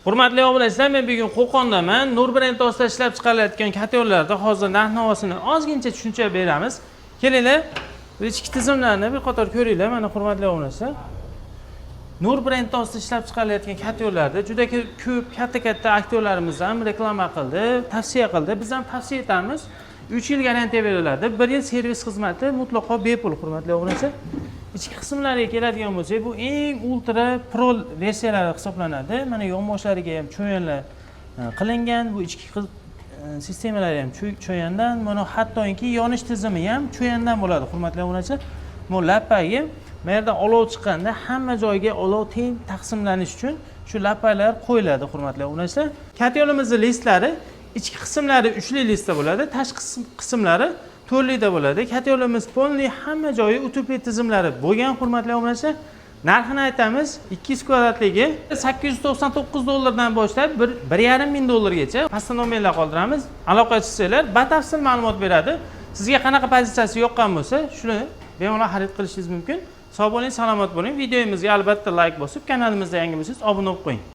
Hurmatli obunachilar, men bugun Qo'qondaman. Nur brend ostida ishlab chiqarilayotgan katyorlarda hozir narx-navosini ozgincha tushuncha beramiz. Kelinglar, ichki tizimlarni bir qator ko'ringlar. Mana hurmatli obunachilar. Nur brend ostida ishlab chiqarilayotgan katyorlarda juda ko'p katta aktyorlarimiz ham reklama qildi, tavsiya qildi. Biz ham tavsiya etamiz. 3 yil garantiya beriladi. 1 yil servis xizmati mutlaqo bepul, hurmatli obunachilar. İchki qismlariga keladigan bo'lsak, bu eng ultra pro versiyalari hisoblanadi. Mana yonboshlariga ham cho'yanlar qilingan, bu ichki sistemalari ham cho'yandan, mana hattoki yonish tizimi ham cho'yandan bo'ladi, hurmatli obunachilar. Bu lapagi, bu yerda olov chiqqanda hamma joyga olov teng taqsimlanish uchun shu lapalar qo'yiladi, hurmatli obunachilar. Katyorimizning listlari ichki qismlari 3 li listda bo'ladi, tashqi qismlari 4 li da bo'ladi. Katyorimiz polni hamma joyi utopli tizimlari bo'lgan, hurmatli obunachilar. Narxini aytamiz, 200 kvadratligi $899 dan boshlab 1,5 ming dollargacha pastdan nomerlar qoldiramiz. Aloqa qilsanglar, batafsil ma'lumot beradi. Sizga qanaqa pozitsiyasi yoqqan bo'lsa, shuni bemalol xarid qilishingiz mumkin. Sog' bo'ling, salomat bo'ling. Videomizga albatta like bosib, kanalimizda yangi bo'lsangiz obuna bo'lib qo'ying.